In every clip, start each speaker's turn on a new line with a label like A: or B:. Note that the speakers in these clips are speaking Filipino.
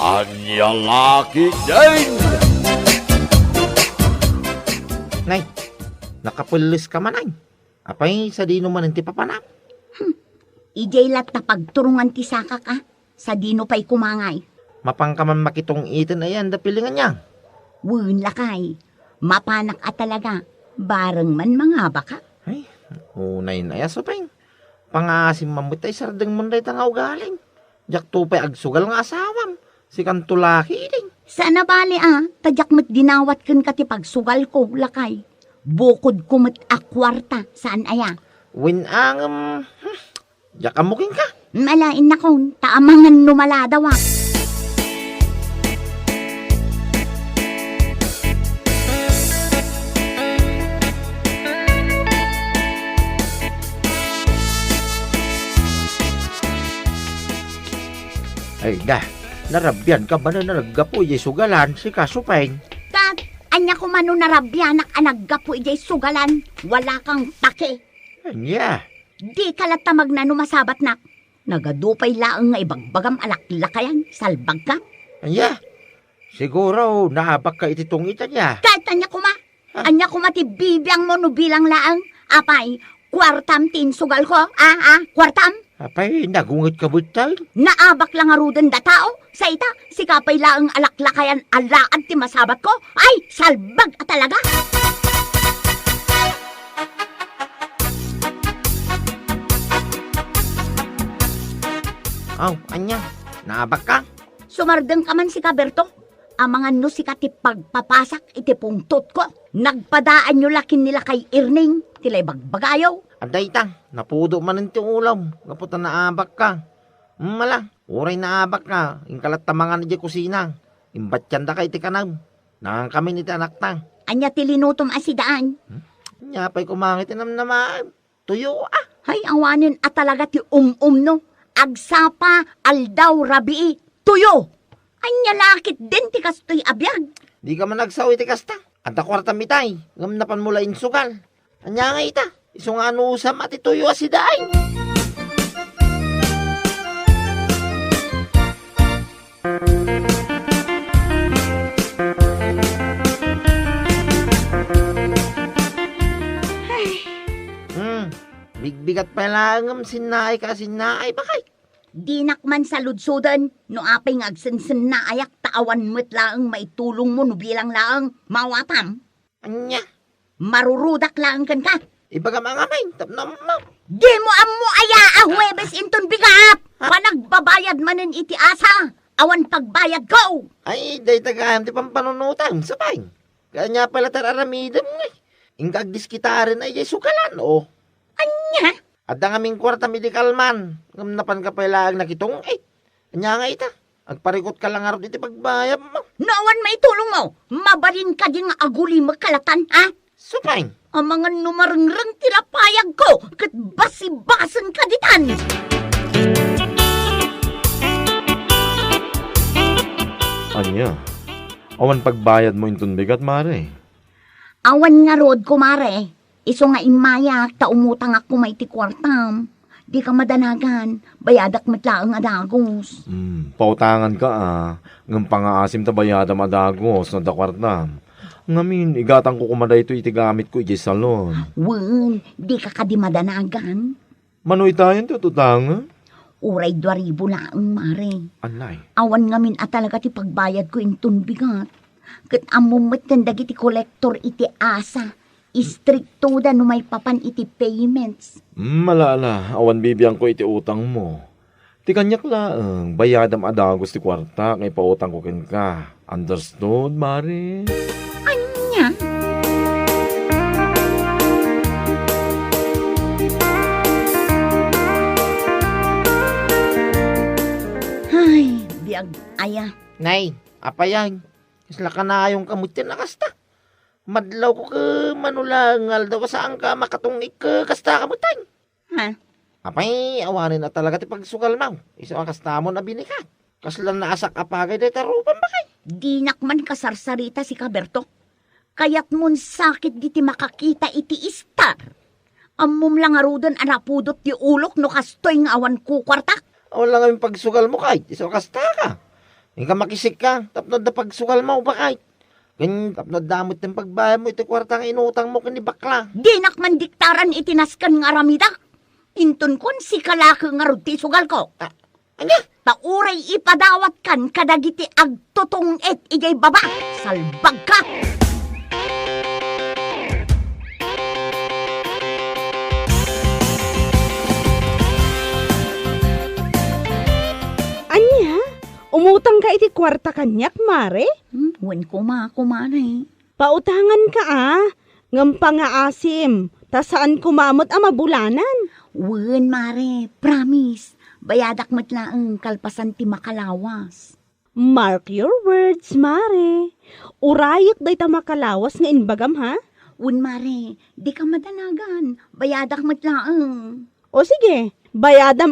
A: Anya laki din!
B: Nay, nakapulis ka man ay. Apay, sa dino man ti papanap.
C: Ijay lat na pagturungan ti saka ka, sa dino pa'y kumangay.
B: Mapang ka man makitong itin ayan, da pilingan niya.
C: Wun lakay, mapanak at talaga, bareng man mga baka.
B: Ay, unay na ya, supeng. Pangasim mamutay sardeng munday tangaw galing. Jak tupay agsugal nga asawam. Si kantulaki din.
C: Sana bali tadyak met dinawat ken kati pagsugal ko, lakay. Bukod ko met akwarta, saan aya?
B: Win ang, jak amuking ka.
C: Malain na kon, taamangan numaladawa.
B: Ay, narabyan ka ba na nalaggapo yung sugalan si kasupeng?
C: Tat, anya ko mano narabyanak anaggapo ijay sugalan, wala kang take.
B: Anya,
C: Di kalat tamag na numasabat nak. Nagadupay laang nga ibagbagam alaklakayan, salbag ka.
B: anya. Siguro, nahabak ka ititong ita niya.
C: Kahit anya ko ti bibiyang mo no bilang laang. Apay, kwartam tin sugal ko, kwartam.
B: Apay, nagungit ka butay.
C: Naabak lang aruden da tao. Sa ita, si kapay laang alaklakayan alaan ti masabat ko. Ay, salbag at talaga.
B: Aw, anya, nahabak ka?
C: Sumardeng ka man si Kaberto. Amangan no si kati pagpapasak iti pungtot ko. Nagpadaan nyo lakin nila kay Irning. Tilay bagbagayaw.
B: Aday ta, napudo man ng ulam. Kaputa naabak ka. Mala, uray naabak ka. Ingkalat tamangan di kusina. Imbatyanda ka iti kanaw. Nang kami ni anak ta.
C: Anya tilinutom asidaan.
B: Nya pa'y kumangit naman. Tuyo
C: Hay awanin at talaga ti no. Agsapa aldaw rabii tuyo. Anya lakit din ti kastoy abiyag.
B: Di ka man nagsawi ti kasta. Anta kwarta mitay. Ngam napan mula insugal. Anya nga ita. Iso nga usam at ituyo asiday. Bigbigat pa lang sinay ka sinay bakay.
C: Dinak man sa ludsudan, no apay ngagsensen na ayak taawan mo't laang maitulong mo no bilang laang mawatam.
B: Anya,
C: Marurudak laang kan ka.
B: ibaga mga main, tapnam mo.
C: Di mo ammo aya Huwebes inton bigap. Panagbabayad manen iti asa. Awan pagbayad ko.
B: Ay, day tagaham ti pampanunutan, sabay. Kanya pala tararamidam ngay. Ingkag diskitarin ay sukalan, oh.
C: Anya?
B: At ang aming kwarta medical man, ngam napan ka pala nakitong, anya nga ita. Agparikot ka lang araw dito pagbayam mo.
C: Nawan maitulong mo. Mabalin ka din nga aguli magkalatan, ha?
B: Supay.
C: Ang mga numarangrang tirapayag ko, kat basi-basan ka ditan.
A: Anya, awan pagbayad mo intun bigat, mare.
C: Awan nga rod, kumare. Iso nga imaya, ta umutang ako may tikwartam. Di ka madanagan, bayadak matlaang adagos.
A: Pautangan ka ngam pangaasim ta bayada madagos na dakwarta. Ngamin, igatan ko kumaday ito itigamit ko iti salon.
C: Wen, di ka ka di madanagan.
A: Manoy tayo ito tutanga?
C: Uray 2,000 laang, mare.
A: Anay.
C: Awan ngamin at talaga ti pagbayad ko intun bigat. Kat amumat kandag iti kolektor iti asa. Istrikto da no may papan iti payments.
A: Malala, awan bibiyang ko iti utang mo. Ti kanyak laang, bayadam adagos ti kwarta, ngay pautang ko ken ka. Understood, mare?
C: Anya? Ay, biag aya.
B: Nay, apayang. Isla ka na yung kamutin na kasta. Madlaw ko ka manulangal daw saan ka makatong kasta kamutang.
C: Ha?
B: Apay, awanin na talaga ti pagsugal mo. Isa ang kasta mo na binikat. Kaslan na asak apagay day tarupan ba kay?
C: Di nakman kasarsarita si Kaberto. Kayat mon sakit di ti makakita iti istar. Ammom lang arudan anapudot ti ulok no kastoy nga awan kukwartak.
B: Awan lang ang pagsugal mo kay. Isa ang kasta ka. Inka makisik ka, tapno da pagsugal mo bakay. Ganyan tapno damot ng pagbayad mo iti kwarta nga inutang mo kani bakla.
C: Dinak man diktaran itinaskan nga ramida. Inton kon si kalaki nga ruti sugal ko.
B: Anya?
C: Tauray ipadawat kan kadagiti agtutong et ijay baba. Salbag ka!
D: Anya? Umutang ka iti kwarta kanyak, mare?
C: Wen kumanay.
D: Pautangan ka Ngampa nga asim. Ta saan kumamot mabulanan?
C: Wen mare, promise. Bayadak matlaang kalpasan ti makalawas.
D: Mark your words, mare. Urayok day ta makalawas nga inbagam, ha?
C: Wen mare, di ka madanagan. Bayadak matlaang.
D: O sige, bayadan,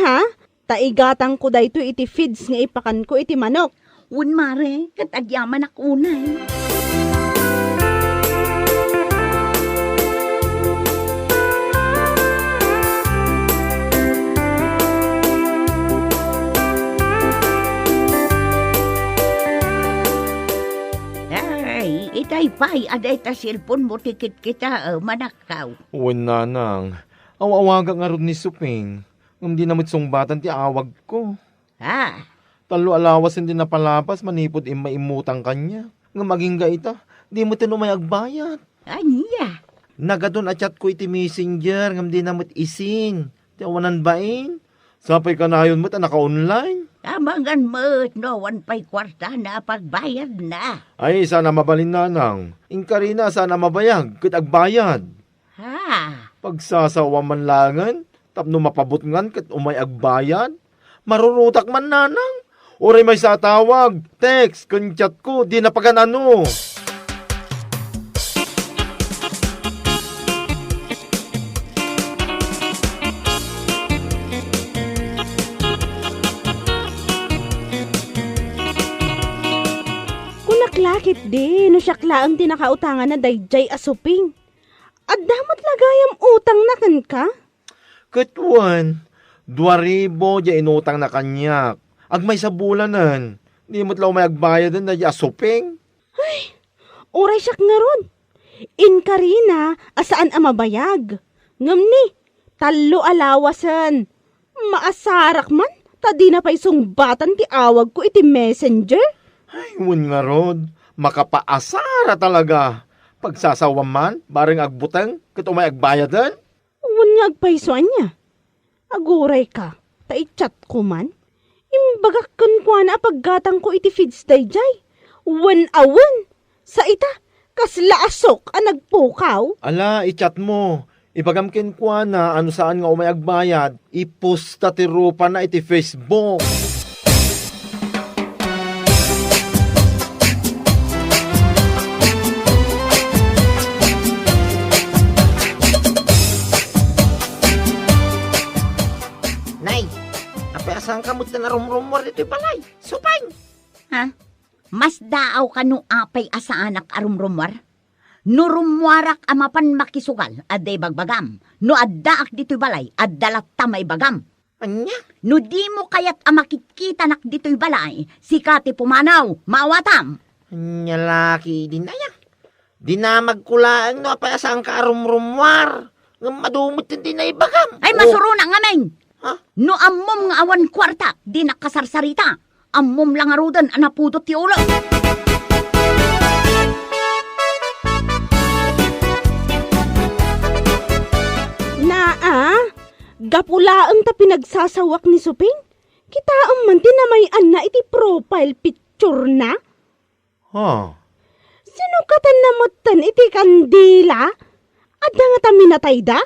D: ha? Taigatang ko dayto iti feeds nga ipakan ko iti manok.
C: Wen mare, katagyaman ak unay. Ay, itay pay, aday ta silpon mo tikit kita, manakaw.
A: Uwan nanang, awawaga nga ron ni Suping. Hindi na sumbatan ti awag ko.
C: Ha?
A: Talo alawas hindi na palapas, manipod maimutang kanya. Nga maging gaita, di mo tinumay agbayad.
C: Anya?
B: Nagadon at chat ko iti messenger, ngam di namot isin. Ti awanan bain.
A: Sapay ka na yun mo, naka-online.
C: Tamangan mo, no, one pay kwarta na pagbayad na.
A: Ay, sana mabalin nanang. Inkarina, sana mabayag, kit agbayad.
C: Ha?
A: Pagsasawa man langan, tapno mapabot ngan, kit umay agbayad. Marurutak man nanang. Oray may sa tawag, text, kun chat ko, di na paganano.
D: Kunaklakit di, no siyakla ang tinakautangan na dayjay asuping. At damat lagayam utang na kan ka?
A: Katwan, 2,000 di inutang na kanyak. Agmay sa bulanan. Di mo't law may agbayad na di asuping.
D: Oray siyak nga ron. Inkarina, asaan amabayag? Ngam ni, talo alawasan. Maasarak man, tadi na pa'y sungbatan ti awag ko iti messenger.
A: Ay, wun nga rod. Makapaasara talaga. Pagsasawa man, bareng agbutang, kit umay agbayadan.
D: Uwan nga agpaysoan niya. Aguray ka, taichat ko man. Imbagak ko na paggatang ko iti feeds dayjay. Wan awan. Sa ita, kasla asok ang nagpukaw.
A: Ala, i-chat mo. Ipagamkin ko na ano saan nga umay agbayad. Iposta ti rupa na iti Facebook.
B: Nay, apayasan ka mo na rumrumor ito balay. Supay.
C: Ha? Mas daaw ka no apay asaanak arumrumwar? No rumwarak amapan makisugal, aday bagbagam. No addaak dito'y balay, addalat tamay bagam.
B: Anya?
C: No di mo kayat amakikita nak dito'y balay, sikati pumanaw, maawatam.
B: Anya laki din na yan. Dinamagkulaan no apayasan ka rumrumwar. Ngam madumot din na ibagam.
C: Ay masuro na nga men.
B: Ha?
C: No ammom nga awan kwarta, di nakasarsarita. Ammom lang arudan anapudot ti ulo.
D: Gapulaang ta pinagsasawak ni Suping? Kita ang man tinamayan na iti profile picture na?
A: Ha?
D: Sinukatan na motan iti kandila? Adda nga ta minatay da?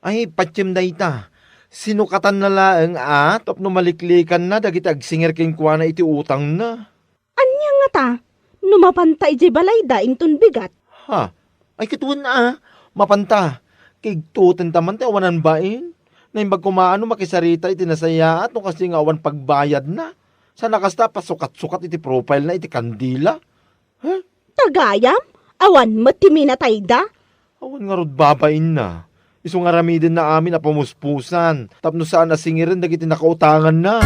A: Ay, patsim da ita. Sinukatan na laeng tapno maliklikan na, dagiti agsinger king kwa na iti utang na.
D: Anya nga ta? Numapantay di balay da inton bigat.
A: Ha? Ay, kituan na mapanta. Kigtutan taman ti awanan bain. Na imbag kumaano makisarita iti nasaya at no kasi nga awan pagbayad na. Sa nakasta pasukat-sukat iti profile na iti kandila. Ha?
D: Tagayam? Awan mo ti minatay da?
A: Awan nga rod babain na. Iso nga ramidin na amin na pamuspusan. Tapno saan nasingirin dagiti nakautangan na.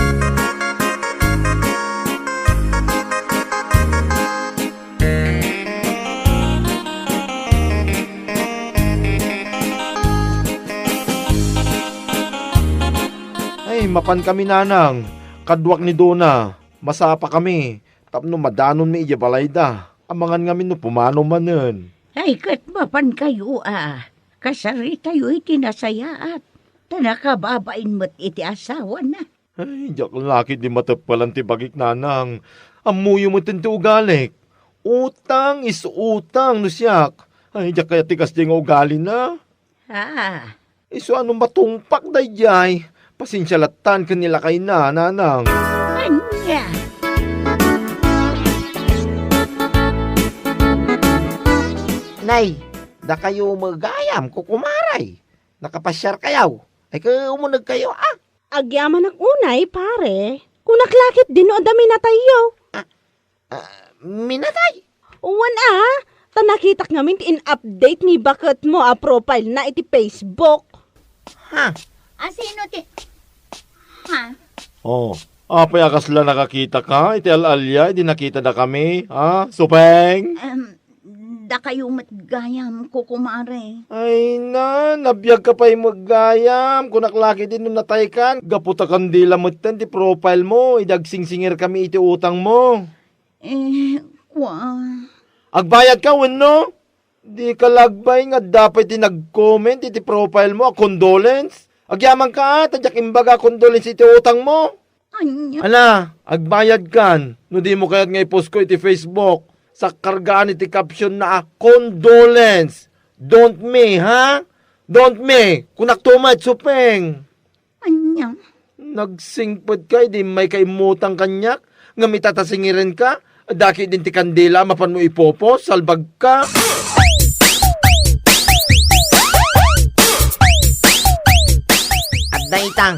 A: mapan kami nanang. Kadwak ni Dona. Masapa kami. Tapno madanon mi iya balay da. Amangan ngamin no pumano manen.
C: Ay, kat mapan kayo Kasari tayo iti nasayaat. Tanakababain mo't iti asawa na.
A: Ay, jak laki di matapalan ti bagik nanang. Amuyo mo tinti ugalik. Utang is utang no siyak. Ay, jak kaya tikas di nga ugali na. Iso anong matungpak dayjay. Pasinsyalatan kanila kay nanang.
C: Anya.
B: Nay, da kayo magayam kukumaray. Nakapasyar kayaw. Ay umunag kayo
D: Agyaman ak unay, pare. Kung naklakit din o dami na tayo.
B: Minatay.
D: Uwan tanakitak ngamin in-update ni bakit mo profile na iti Facebook.
B: Ha?
C: Sino ti? Ha?
A: Oh, apay akasla nakakita ka? Iti alalya, di nakita na kami. Ha? Supeng?
C: Da kayo matgayam ko kumare.
A: Ay na, nabiyag ka pa'y maggayam. Kung naklaki din nung natay kan, gaputa kandila mo di profile mo. Idagsingsingir kami iti utang mo. Agbayad ka, wano? Di ka lagbay nga dapat nag-comment iti profile mo, condolence. Agyaman ka, tadyak imbaga condolence iti utang mo.
C: Anya.
A: Ala, agbayad kan. No di mo kaya't nga ipost ko iti Facebook. Sa kargaan iti caption na condolence. Don't me, ha? Don't me. Kunak tumad, supeng.
C: Anya.
A: Nagsingpod ka, di may kaimutang kanyak. Nga mitatasingirin ka. Daki din ti kandila, mapan mo ipopos, salbag ka.
B: At naitang,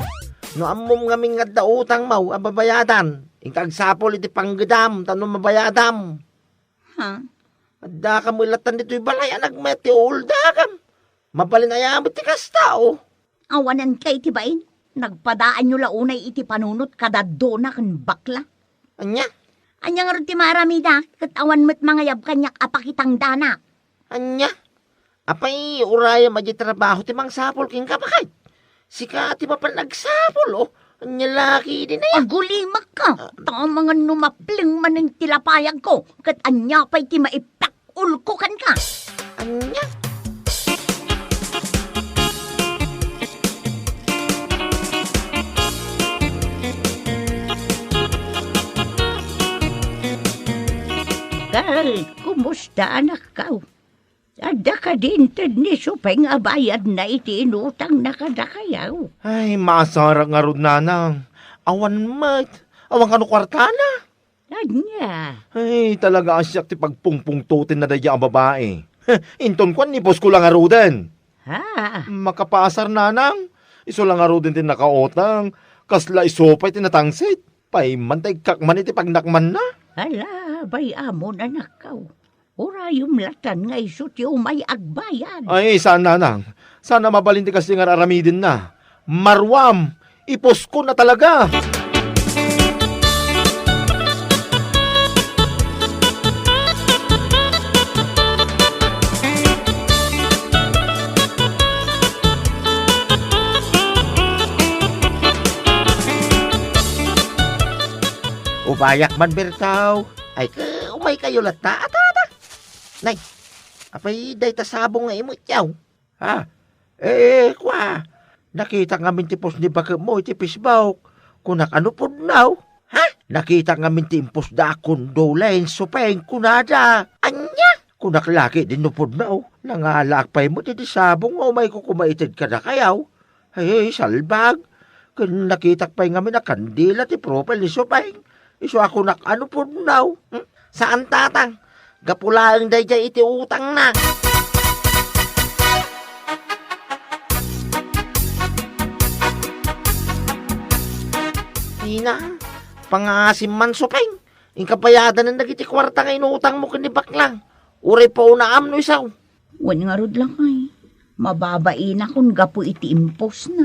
B: no amom ngaming nga utang mau, ababayadan. Ingkagsapol iti panggedam, tanong mabayadam.
C: Ha?
B: Adda ka mo ilatan dito'y balay, nagmeti uldagam. Mabalin ayamot ti kastao.
C: Awanan kay iti bain. Nagpadaan nyo launay iti panunot kadadona kan bakla.
B: Anya?
C: Anya nga rin ti maramida, katawan mo't mangayab kanyak apakitang dana.
B: Anya? Apay, uraya madya trabaho ti mang sapol king kapakay. Sika ti mapan nagsapol, Anya laki din na yan.
C: Agulimak ka. Tama nga numapling man ng tilapayag ko. Kat anya pa'y ti maipakul ko kan ka.
B: Anya?
C: Kal, kumusta anak ka? Ada ka din tad ni supeng abayad na iti inutang na kadakayaw.
A: Ay, masara nga rod nanang. Awan mat. Awan ka no kwartana.
C: Anya.
A: Ay, talaga asyak ti pagpungpungtutin na daya ang babae. Inton kwan ni boss ko lang nga roden.
C: Ha?
A: Makapasar nanang. Iso lang nga roden tin nakaotang. Kasla isopay tinatangsit. Pay mantay kakman iti pagnakman na.
C: Hala, bay amon anak ka. Urayom latan nga isut yung may agbayan.
A: Ay, saan nanang? Sana mabalinti kasi nga aramidin na. Marwam! Ipos ko na talaga!
B: Ubayak man bertaw. Ay, umay kayo lata. Ata. Nay, apay day tasabong nga imo tiyaw. Ha? Kwa. Nakita nga mintipos ni baka mo iti Facebook. Kunak ano po now? Ha? Nakita nga mintimpos da condolence supeng kunada. Anya? Kunak laki din no po now. Nangalakpay mo iti sabong o may kukumaitid ka na kayaw. Ay, salbag. Kung nakita pa nga minakandila ti profile ni supeng. Iso ako nak ano po now? Saan tatang? Gapulaang dayjay iti utang na. Ina, pangasim man supeng. Ingkapayadan na nagiti kwarta nga inuutang mo kani baklang. Uray pa unaam no isaw.
C: Wan nga rod lang ay. Mababain na kung gapo iti impos na.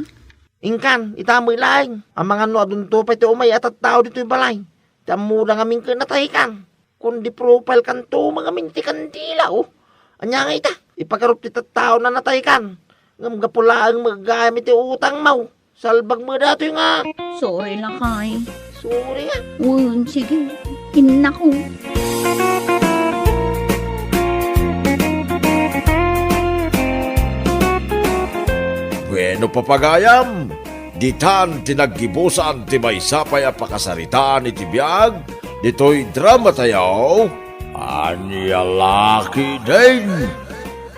B: Ingkan, itamoy laing. Ang mga no adunto pa iti umay at tao dito'y balay. Tamo lang aming kinatahikan. Kundi profile kan to, mga minti kandila, Anya nga ita, ipagarup ti tao na natay kan. Ngam gapula ang magagamit ti utang mau. Salbag mo dato nga.
C: Sorry lang kay.
B: Sorry nga.
C: Sige. Ina ko.
E: Bueno papagayam, ditan tinaggibusan ti may sapay a pakasaritaan iti biag, dito'y drama tayo, Anyalaki din.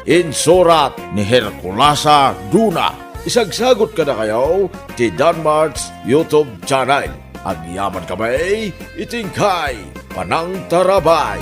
E: Insurat ni Herculasa Duna. Isagsagot ka na kayo ti Danmarks YouTube channel. Agyaman kamay, itingkay, panang tarabay.